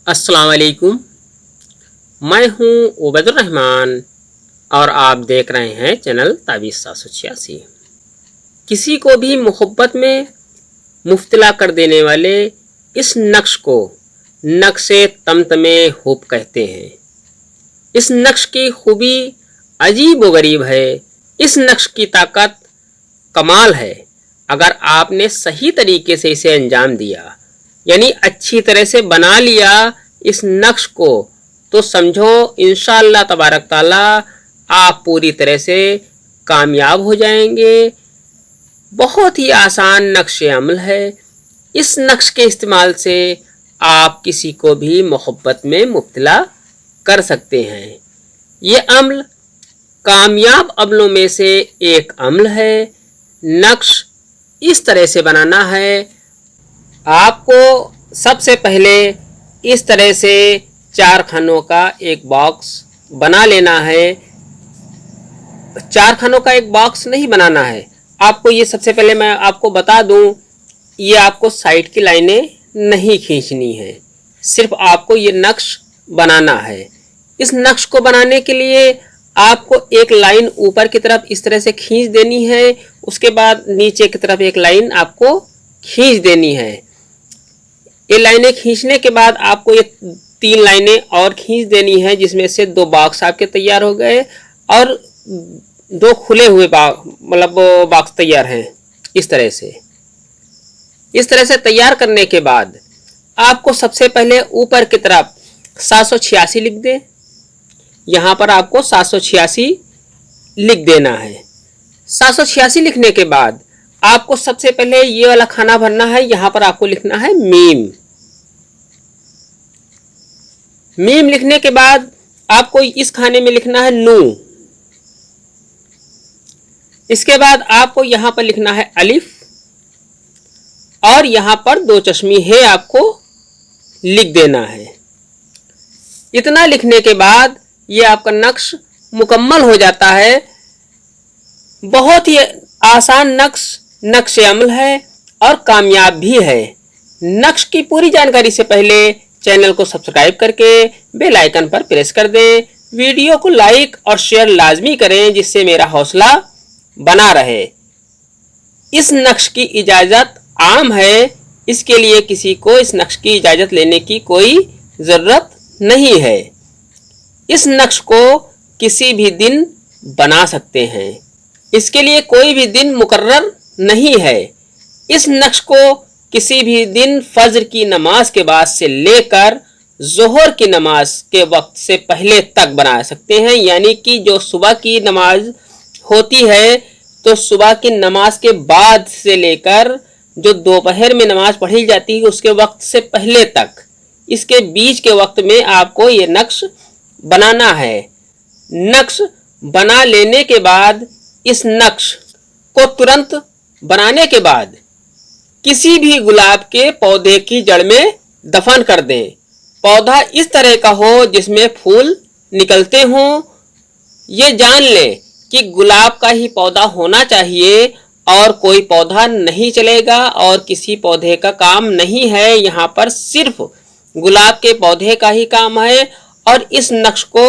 अस्सलाम वालेकुम। मैं हूं उबैदुर रहमान और आप देख रहे हैं चैनल ताबीज़ 786। किसी को भी मोहब्बत में मुब्तला कर देने वाले इस नक्श को नक्शे तमतमे हुब कहते हैं। इस नक्श की खूबी अजीब व गरीब है। इस नक्श की ताकत कमाल है। अगर आपने सही तरीके से इसे अंजाम दिया, यानी अच्छी तरह से बना लिया इस नक्श को, तो समझो इंशाअल्लाह तबारक ताला आप पूरी तरह से कामयाब हो जाएंगे। बहुत ही आसान नक्श अमल है। इस नक्श के इस्तेमाल से आप किसी को भी मोहब्बत में मुब्तला कर सकते हैं। ये अमल कामयाब अमलों में से एक अमल है। नक्श इस तरह से बनाना है। आपको सबसे पहले इस तरह से 4 खानों का एक बॉक्स बना लेना है। 4 खानों का एक बॉक्स नहीं बनाना है आपको। ये सबसे पहले मैं आपको बता दूं, ये आपको साइड की लाइनें नहीं खींचनी है, सिर्फ आपको ये नक्श बनाना है। इस नक्श को बनाने के लिए आपको एक लाइन ऊपर की तरफ इस तरह से खींच देनी है। उसके बाद नीचे की तरफ एक लाइन आपको खींच देनी है। ये लाइनें खींचने के बाद आपको ये 3 लाइनें और खींच देनी है, जिसमें से 2 बॉक्स आपके तैयार हो गए और 2 खुले हुए बॉक्स तैयार हैं। इस तरह से तैयार करने के बाद आपको सबसे पहले ऊपर की तरफ 786 लिख दें। यहाँ पर आपको 786 लिख देना है। 786 लिखने के बाद आपको सबसे पहले ये वाला खाना भरना है। यहाँ पर आपको लिखना है मीम। मीम लिखने के बाद आपको इस खाने में लिखना है नू। इसके बाद आपको यहाँ पर लिखना है अलिफ और यहाँ पर 2 चश्मी है आपको लिख देना है। इतना लिखने के बाद ये आपका नक्श मुकम्मल हो जाता है। बहुत ही आसान नक्श अमल है और कामयाब भी है। नक्श की पूरी जानकारी से पहले चैनल को सब्सक्राइब करके बेल आइकन पर प्रेस कर दें। वीडियो को लाइक और शेयर लाजमी करें, जिससे मेरा हौसला बना रहे। इस नक्श की इजाज़त आम है, इसके लिए किसी को इस नक्श की इजाज़त लेने की कोई ज़रूरत नहीं है। इस नक्श को किसी भी दिन बना सकते हैं। इसके लिए कोई भी दिन मुकर्रर नहीं है। इस नक्श को किसी भी दिन फज्र की नमाज के बाद से लेकर जोहर की नमाज के वक्त से पहले तक बना सकते हैं। यानी कि जो सुबह की नमाज होती है, तो सुबह की नमाज के बाद से लेकर जो दोपहर में नमाज पढ़ी जाती है उसके वक्त से पहले तक, इसके बीच के वक्त में आपको ये नक्श बनाना है। नक्श बना लेने के बाद इस नक्श को तुरंत बनाने के बाद किसी भी गुलाब के पौधे की जड़ में दफन कर दें। पौधा इस तरह का हो जिसमें फूल निकलते हों। ये जान लें कि गुलाब का ही पौधा होना चाहिए और कोई पौधा नहीं चलेगा और किसी पौधे का काम नहीं है। यहाँ पर सिर्फ गुलाब के पौधे का ही काम है और इस नक्श को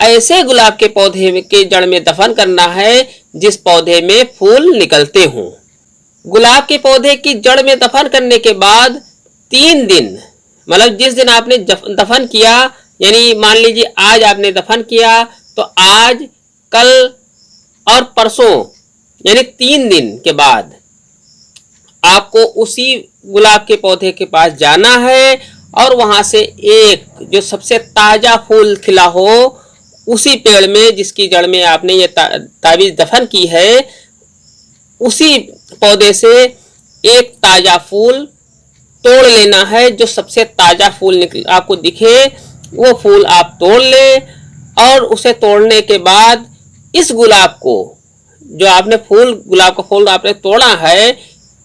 ऐसे गुलाब के पौधे के जड़ में दफन करना है जिस पौधे में फूल निकलते हों। गुलाब के पौधे की जड़ में दफन करने के बाद 3 दिन, मतलब जिस दिन आपने दफन किया, यानी मान लीजिए आज आपने दफन किया, तो आज, कल और परसों, यानी 3 दिन के बाद आपको उसी गुलाब के पौधे के पास जाना है और वहां से एक जो सबसे ताजा फूल खिला हो, उसी पेड़ में जिसकी जड़ में आपने ये ताबीज दफन की है, उसी पौधे से एक ताजा फूल तोड़ लेना है। जो सबसे ताजा फूल आपको दिखे वो फूल आप तोड़ लें और उसे तोड़ने के बाद इस गुलाब को, जो आपने गुलाब का फूल आपने तोड़ा है,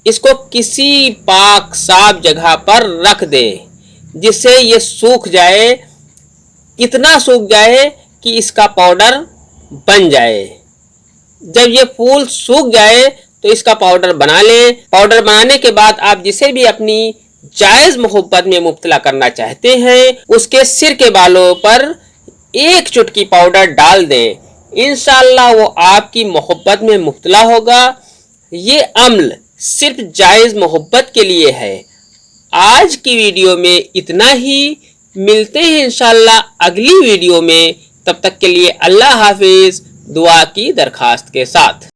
इसको किसी पाक साफ जगह पर रख दें जिससे ये सूख जाए। इतना सूख जाए कि इसका पाउडर बन जाए। जब ये फूल सूख जाए तो इसका पाउडर बना लें। पाउडर बनाने के बाद आप जिसे भी अपनी जायज मोहब्बत में मुब्तला करना चाहते हैं, उसके सिर के बालों पर एक चुटकी पाउडर डाल दें। इंशाअल्लाह वो आपकी मोहब्बत में मुब्तला होगा। ये अम्ल सिर्फ जायज मोहब्बत के लिए है। आज की वीडियो में इतना ही। मिलते हैं इंशाअल्लाह अगली वीडियो में। तब तक के लिए अल्लाह हाफिज, दुआ की दरखास्त के साथ।